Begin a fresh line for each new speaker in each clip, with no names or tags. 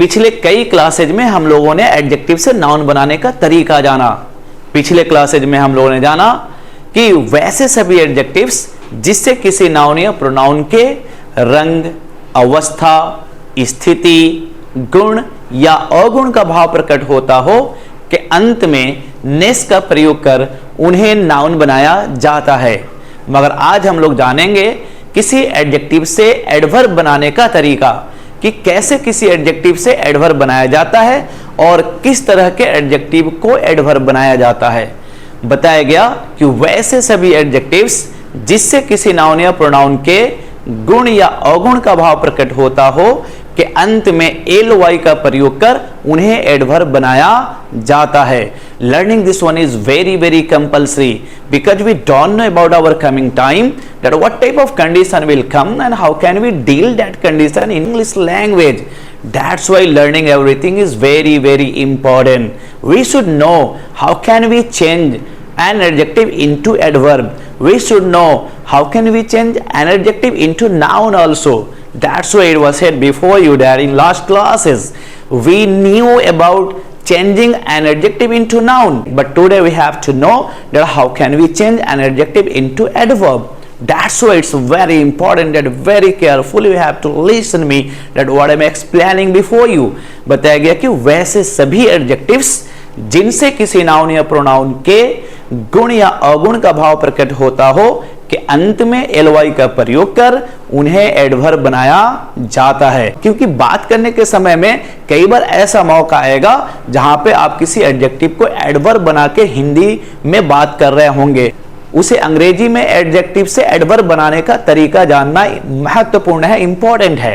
पिछले कई क्लासेज में हम लोगों ने एडजेक्टिव से नाउन बनाने का तरीका जाना। पिछले क्लासेज में हम लोगों ने जाना कि वैसे सभी एडजेक्टिव्स जिससे किसी नाउन या प्रोनाउन के रंग, अवस्था, स्थिति, गुण या अगुण का भाव प्रकट होता हो के अंत में नेस का प्रयोग कर उन्हें नाउन बनाया जाता है। मगर आज हम लोग जानेंगे किसी एडजेक्टिव से एडवर्ब बनाने का तरीका, कि कैसे किसी एडजेक्टिव से एडवर्ब बनाया जाता है और किस तरह के एडजेक्टिव को एडवर्ब बनाया जाता है। बताया गया कि वैसे सभी एडजेक्टिव्स जिससे किसी नाउन या प्रोनाउन के गुण या अगुण का भाव प्रकट होता हो के अंत में ly का प्रयोग कर उन्हें एडवर्ब बनाया जाता है। Learning this one is very compulsory because we don't know about our coming time that what type of condition will come and how can we deal that condition in English language. That's why learning everything is very important. We should know how can we change an adjective into adverb. We should know how can we change an adjective into noun also. That's why it was said before you that in last classes we knew about changing an adjective into noun, but today we have to know that how can we change an adjective into adverb. That's why it's very important that very carefully you have to listen me that what I'm explaining before you. बताया गया कि वैसे सभी adjectives जिनसे किसी noun या pronoun के गुण या अगुण का भाव प्रकट होता हो कि अंत में ly का प्रयोग कर उन्हें एडवर्ब बनाया जाता है। क्योंकि बात करने के समय में कई बार ऐसा मौका आएगा जहां पे आप किसी एडजेक्टिव को एडवर्ब बना के हिंदी में बात कर रहे होंगे, उसे अंग्रेजी में एडजेक्टिव से एडवर्ब बनाने का तरीका जानना महत्वपूर्ण है, इंपॉर्टेंट है।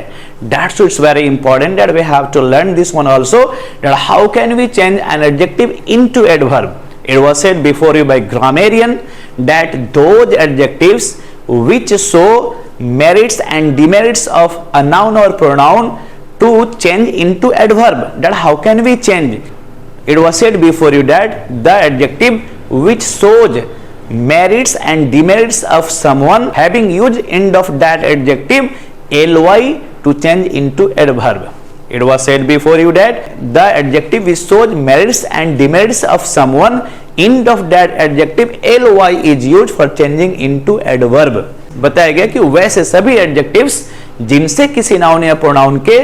That's it's very important that we have to learn this one also, that how can we change an adjective into adverb. It was said before you by grammarian that those adjectives which show merits and demerits of a noun or pronoun to change into adverb. That how can we change? It was said before you that the adjective which shows merits and demerits of someone having used end of that adjective ly to change into adverb. It was said before you that the adjective which shows merits and demerits of someone end of that adjective ly is used for changing into adverb. बताया गया कि वैसे सभी adjectives जिनसे किसी noun या pronoun के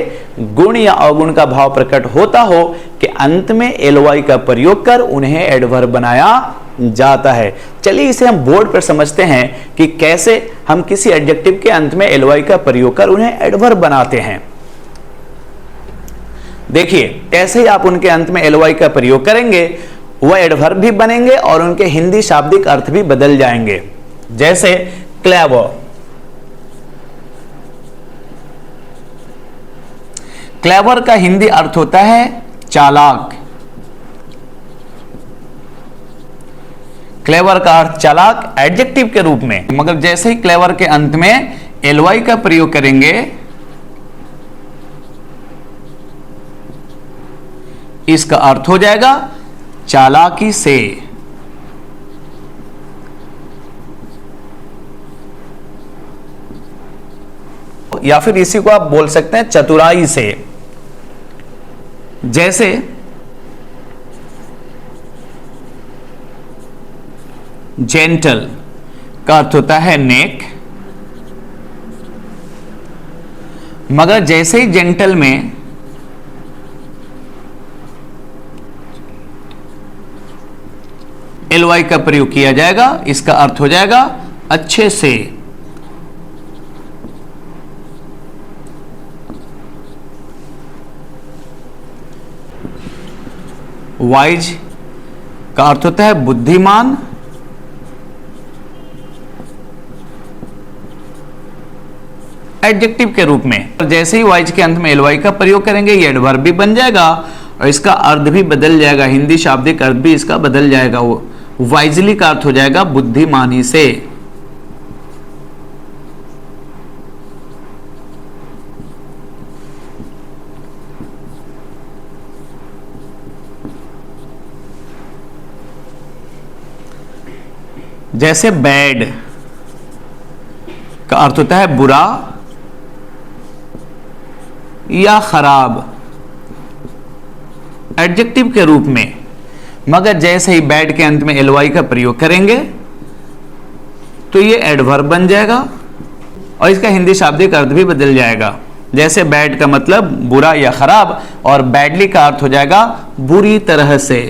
गुण या अवगुण का भाव प्रकट होता हो कि अंत में ly का प्रयोग कर उन्हें एडवर्ब बनाया जाता है। चलिए इसे हम बोर्ड पर समझते हैं कि कैसे हम किसी एडजेक्टिव के अंत में ly का प्रयोग कर उन्हें एडवर्ब बनाते हैं। देखिए कैसे ही आप उनके अंत में ly का प्रयोग करेंगे वह एडवर्ब भी बनेंगे और उनके हिंदी शाब्दिक अर्थ भी बदल जाएंगे। जैसे क्लेवर, क्लेवर का हिंदी अर्थ होता है चालाक। क्लेवर का अर्थ चालाक एडजेक्टिव के रूप में, मगर जैसे ही क्लेवर के अंत में ly का प्रयोग करेंगे इसका अर्थ हो जाएगा चालाकी से। या फिर इसी को आप बोल सकते हैं चतुराई से। जैसे जेंटल का अर्थ होता है नेक, मगर जैसे ही जेंटल में ly का प्रयोग किया जाएगा इसका अर्थ हो जाएगा अच्छे से। वाइज का अर्थ होता है बुद्धिमान, एडजेक्टिव के रूप में। जैसे ही वाइज के अंत में ly का प्रयोग करेंगे ये एडवर्ब भी बन जाएगा और इसका अर्थ भी बदल जाएगा, हिंदी शाब्दिक अर्थ भी इसका बदल जाएगा। वो वाइजली का अर्थ हो जाएगा बुद्धिमानी से। जैसे बैड का अर्थ होता है बुरा या खराब, एडजेक्टिव के रूप में, मगर जैसे ही बैड के अंत में एलवाई का प्रयोग करेंगे तो ये एडवर्ब बन जाएगा और इसका हिंदी शाब्दिक अर्थ भी बदल जाएगा। जैसे बैड का मतलब बुरा या खराब और बैडली का अर्थ हो जाएगा बुरी तरह से।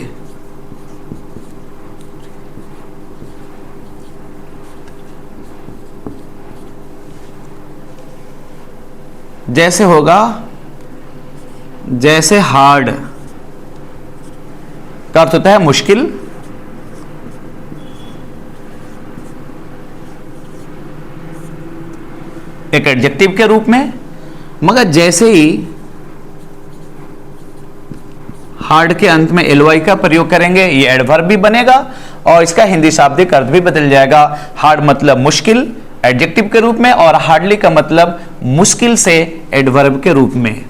जैसे होगा, जैसे हार्ड का अर्थ होता है मुश्किल, एक एडजेक्टिव के रूप में, मगर जैसे ही हार्ड के अंत में एलवाई का प्रयोग करेंगे ये एडवर्ब भी बनेगा और इसका हिंदी शाब्दिक अर्थ भी बदल जाएगा। हार्ड मतलब मुश्किल एडजेक्टिव के रूप में और हार्डली का मतलब मुश्किल से एडवर्ब के रूप में।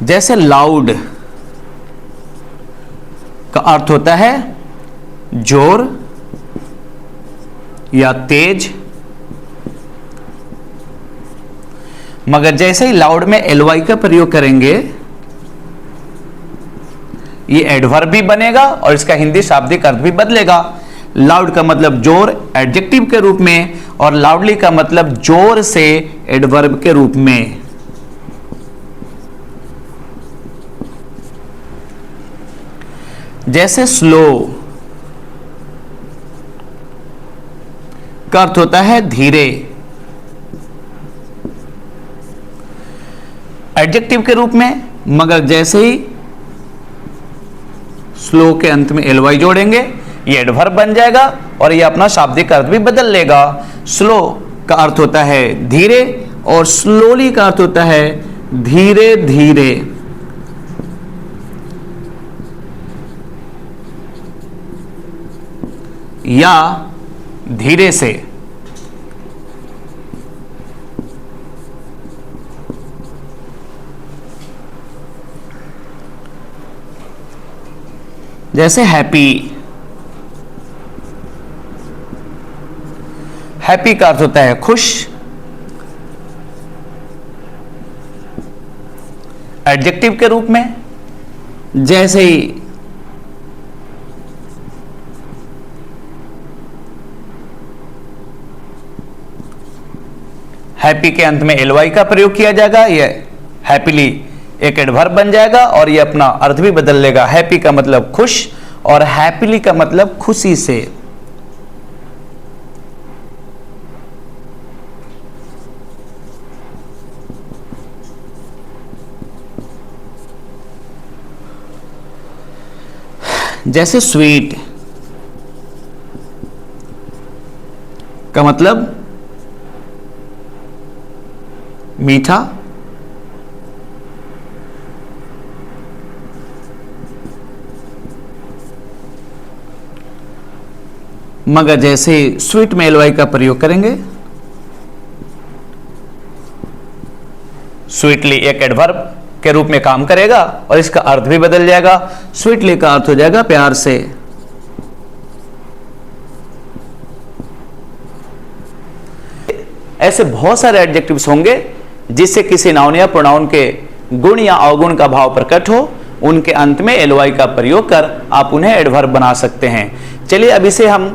जैसे लाउड का अर्थ होता है जोर या तेज, मगर जैसे ही लाउड में एलवाई का प्रयोग करेंगे ये एडवर्ब भी बनेगा और इसका हिंदी शाब्दिक अर्थ भी बदलेगा। लाउड का मतलब जोर एडजेक्टिव के रूप में और लाउडली का मतलब जोर से एडवर्ब के रूप में। जैसे स्लो का अर्थ होता है धीरे, एडजेक्टिव के रूप में, मगर जैसे ही स्लो के अंत में एलवाई जोड़ेंगे ये एडवर्ब बन जाएगा और ये अपना शाब्दिक अर्थ भी बदल लेगा। स्लो का अर्थ होता है धीरे और स्लोली का अर्थ होता है धीरे धीरे। या धीरे से। जैसे हैप्पी, हैप्पी का अर्थ होता है खुश, एडजेक्टिव के रूप में। जैसे ही हैप्पी के अंत में एलवाई का प्रयोग किया जाएगा ये हैप्पीली एक एडवर्ब बन जाएगा और ये अपना अर्थ भी बदल लेगा। हैप्पी का मतलब खुश और हैप्पीली का मतलब खुशी से। जैसे स्वीट का मतलब मीठा, मगर जैसे स्वीट में एलवाई का प्रयोग करेंगे स्वीटली एक एडवर्ब के रूप में काम करेगा और इसका अर्थ भी बदल जाएगा। स्वीटली का अर्थ हो जाएगा प्यार से। ऐसे बहुत सारे एडजेक्टिव्स होंगे जिससे किसी नाउन या प्रोनाउन के गुण या अवगुण का भाव प्रकट हो, उनके अंत में एलवाई का प्रयोग कर आप उन्हें एडवर्ब बना सकते हैं। चलिए अब इसे हम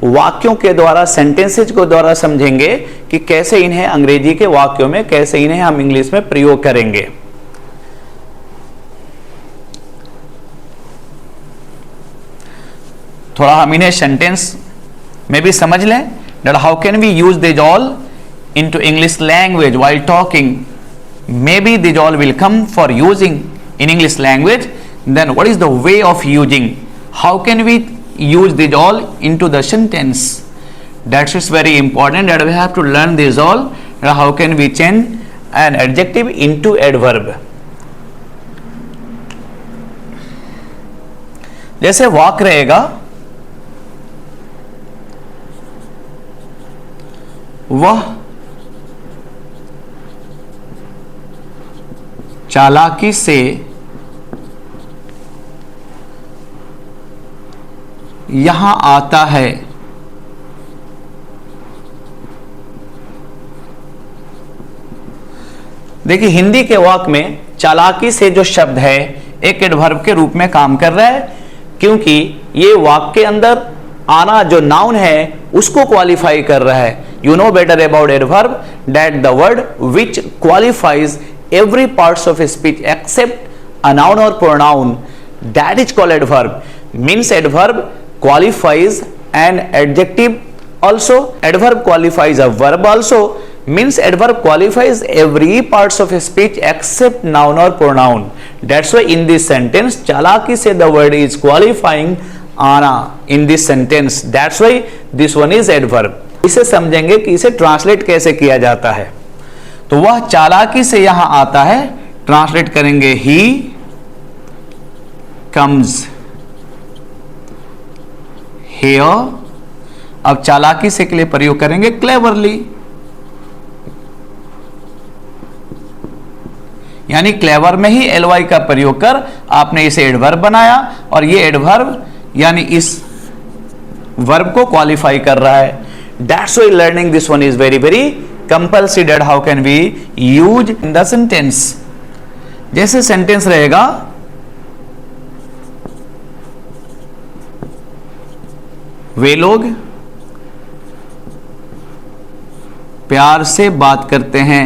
वाक्यों के द्वारा, सेंटेंसेज को द्वारा समझेंगे कि कैसे इन्हें अंग्रेजी के वाक्यों में, कैसे इन्हें हम इंग्लिश में प्रयोग करेंगे। थोड़ा हम इन्हें सेंटेंस में भी समझ लें। that how can we use these all into English language while talking? Maybe these all will come for using in English language. Then what is the way of using? How can we use these all into the sentence? That is very important that we have to learn this all. That how can we change an adjective into adverb? जैसे walk रहेगा, वह चालाकी से यहां आता है। देखिए हिंदी के वाक्य में चालाकी से जो शब्द है एक एडवर्ब के रूप में काम कर रहा है, क्योंकि ये वाक्य के अंदर आना जो नाउन है उसको क्वालिफाई कर रहा है। You know better about adverb that the word which qualifies every parts of speech except a noun और pronoun, that is called adverb. Means adverb qualifies an adjective also, adverb qualifies a verb also, means adverb qualifies every parts of a speech except noun or pronoun. That's why in this sentence चालाकी से the word is qualifying आना in this sentence. That's why this one is adverb. इसे समझेंगे कि इसे translate कैसे किया जाता है। तो वह चालाकी से यहां आता है, ट्रांसलेट करेंगे he comes here। अब चालाकी से के लिए प्रयोग करेंगे क्लेवरली, यानी क्लेवर में ही एलवाई का प्रयोग कर आपने इसे एडवर्ब बनाया, और ये एडवर्ब यानी इस वर्ब को क्वालिफाई कर रहा है। That's why learning this one is very very compulsory. That how can we use in the sentence. जैसे सेंटेंस रहेगा वे लोग प्यार से बात करते हैं।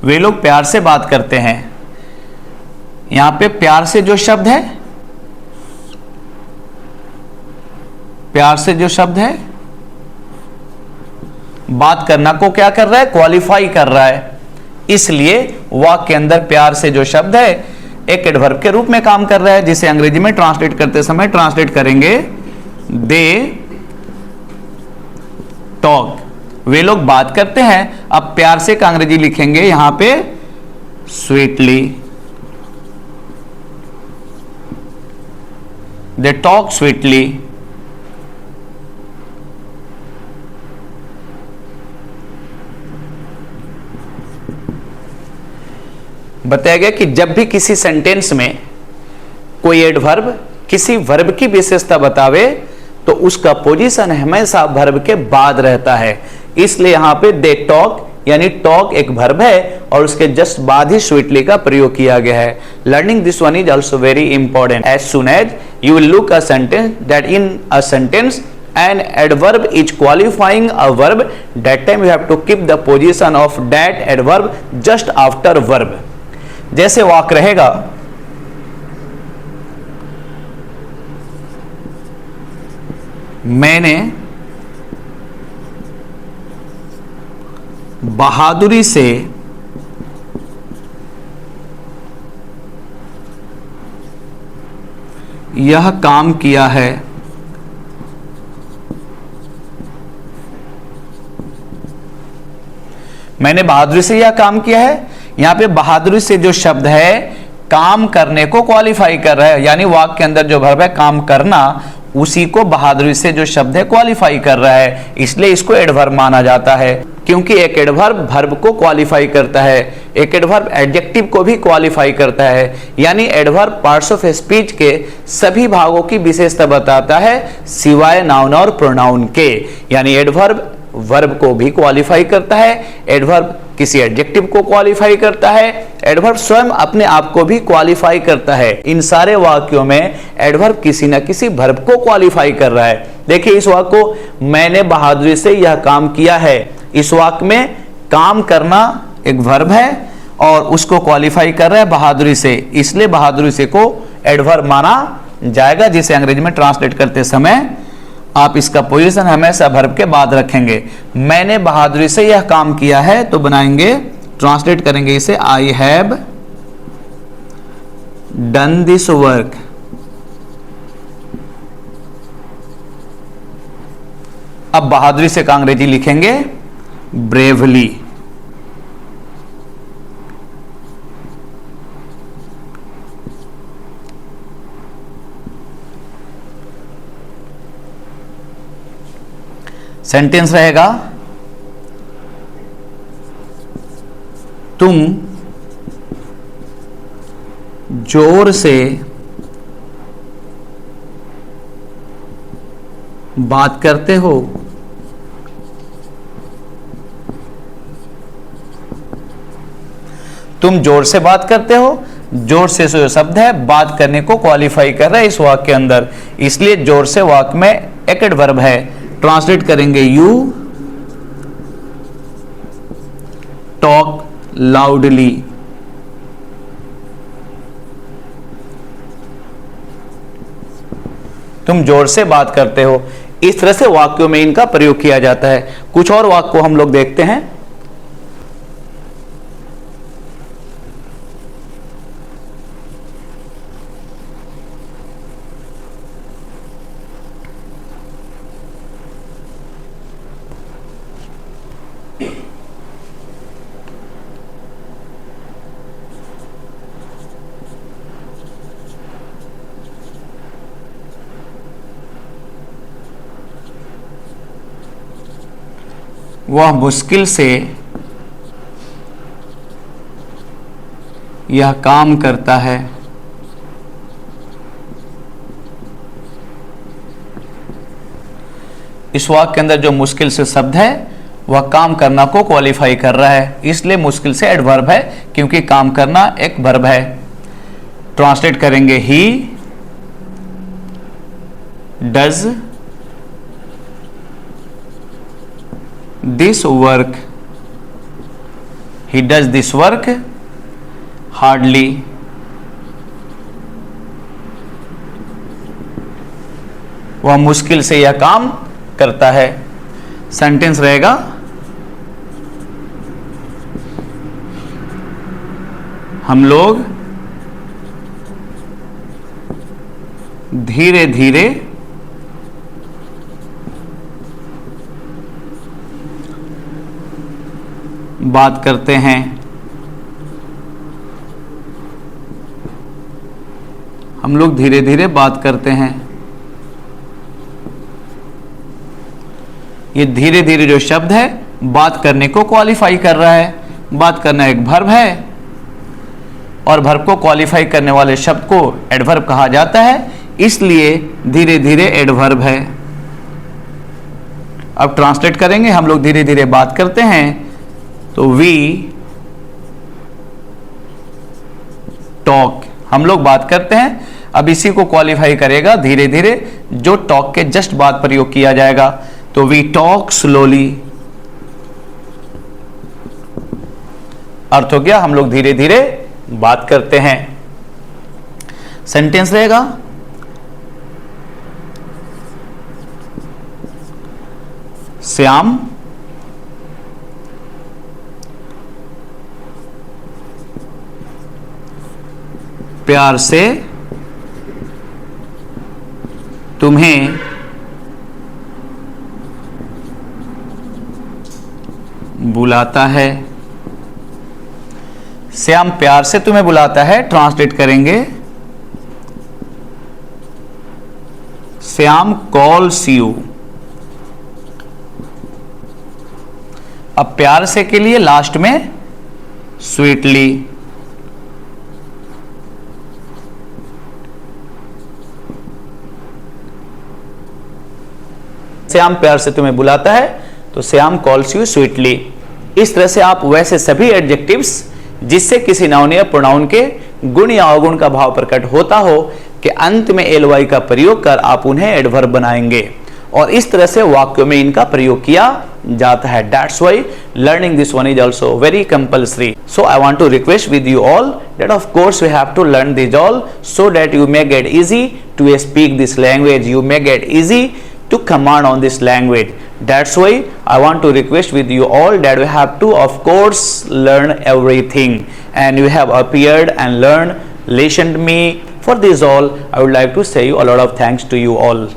वे लोग प्यार से बात करते हैं। यहां पे प्यार से जो शब्द है, प्यार से जो शब्द है बात करना को क्या कर रहा है, क्वालिफाई कर रहा है। इसलिए वाक्य के अंदर प्यार से जो शब्द है एक एडवर्ब के रूप में काम कर रहा है, जिसे अंग्रेजी में ट्रांसलेट करते समय ट्रांसलेट करेंगे दे टॉक। वे लोग बात करते हैं। अब प्यार से का अंग्रेजी लिखेंगे यहां पे स्वीटली, दे टॉक स्वीटली। बताया गया कि जब भी किसी सेंटेंस में कोई एडवर्ब किसी वर्ब की विशेषता बतावे तो उसका पोजीशन हमेशा वर्ब के बाद रहता है। इसलिए यहां पे दे टॉक यानी टॉक एक वर्ब है और उसके जस्ट बाद ही स्वीटली का प्रयोग किया गया है। Learning this one is also very important. As soon as you will look a sentence that in a sentence an adverb is qualifying a verb, that time you have to keep the position of that adverb just after verb। जैसे वाक्य रहेगा मैंने बहादुरी से यह काम किया है। मैंने बहादुरी से यह काम किया है। यहां पे बहादुरी से जो शब्द है काम करने को क्वालिफाई कर रहा है, यानी वाक्य के अंदर जो वर्ब है काम करना उसी को बहादुरी से जो शब्द है क्वालिफाई कर रहा है। इसलिए इसको एडवर्ब माना जाता है, क्योंकि एक एडवर्ब वर्ब को क्वालिफाई करता है, एक एडवर्ब एडजेक्टिव को भी क्वालिफाई करता है। यानी एडवर्ब पार्ट्स ऑफ स्पीच के सभी भागों की विशेषता बताता है सिवाय नाउन और प्रोनाउन के। यानी एडवर्ब वर्ब को भी क्वालिफाई करता है, एडवर्ब किसी एडजेक्टिव को क्वालिफाई करता है, एडवर्ब स्वयं अपने आप को भी क्वालिफाई करता है। इन सारे वाक्यों में एडवर्ब किसी न किसी वर्ब को क्वालिफाई कर रहा है। देखिए इस वाक्य को मैंने बहादुरी से यह काम किया है, इस वाक्य में काम करना एक वर्ब है और उसको क्वालिफाई कर रहा है बहादुरी से, इसलिए बहादुरी से को एडवर्ब माना जाएगा, जिसे अंग्रेजी में ट्रांसलेट करते समय आप इसका पोजीशन हमेशा वर्ब के बाद रखेंगे। मैंने बहादुरी से यह काम किया है तो बनाएंगे, ट्रांसलेट करेंगे इसे I have done this work. अब बहादुरी से का अंग्रेजी लिखेंगे ब्रेवली। सेंटेंस रहेगा तुम जोर से बात करते हो। तुम जोर से बात करते हो, जोर से जो शब्द है बात करने को क्वालिफाई कर रहा है इस वाक्य के अंदर, इसलिए जोर से वाक्य में एक एडवर्ब है। ट्रांसलेट करेंगे, यू टॉक लाउडली। तुम जोर से बात करते हो। इस तरह से वाक्यों में इनका प्रयोग किया जाता है। कुछ और वाक्य को हम लोग देखते हैं। वह मुश्किल से यह काम करता है। इस वाक्य के अंदर जो मुश्किल से शब्द है वह काम करना को क्वालिफाई कर रहा है, इसलिए मुश्किल से एडवर्ब है, क्योंकि काम करना एक वर्ब है। ट्रांसलेट करेंगे, he does this work, he does this work hardly। वह मुश्किल से यह काम करता है। सेंटेंस रहेगा, हम लोग धीरे धीरे बात करते हैं। हम लोग धीरे धीरे बात करते हैं। ये धीरे धीरे जो शब्द है बात करने को क्वालिफाई कर रहा है। बात करना एक वर्ब है और वर्ब को क्वालिफाई करने वाले शब्द को एडवर्ब कहा जाता है, इसलिए धीरे धीरे एडवर्ब है। अब ट्रांसलेट करेंगे, हम लोग धीरे धीरे बात करते हैं, तो वी टॉक, हम लोग बात करते हैं। अब इसी को क्वालिफाई करेगा धीरे धीरे, जो टॉक के जस्ट बाद प्रयोग किया जाएगा। तो वी टॉक स्लोली, अर्थ हो गया हम लोग धीरे धीरे बात करते हैं। सेंटेंस रहेगा, श्याम प्यार से तुम्हें बुलाता है। श्याम प्यार से तुम्हें बुलाता है। ट्रांसलेट करेंगे, श्याम कॉल्स यू। अब प्यार से के लिए लास्ट में स्वीटली। श्याम प्यार से तुम्हें बुलाता है, तो श्याम कॉल्स यू स्वीटली। इस तरह से आप वैसे सभी एडजेक्टिव्स जिससे किसी नाउन या प्रोनाउन के गुण या अवगुण का भाव प्रकट होता हो के अंत में एल का प्रयोग कर आप उन्हें एडवर्ब बनाएंगे, और इस तरह से वाक्यों में इनका प्रयोग किया जाता है। That's why learning this one is also very compulsory. So I want to request with you all that of course we have to learn these all so that you may get easy to speak this language, you may get easy to command on this language. That's why I want to request with you all that we have to of course learn everything, and you have appeared and learned, listened me. For this all I would like to say you a lot of thanks to you all.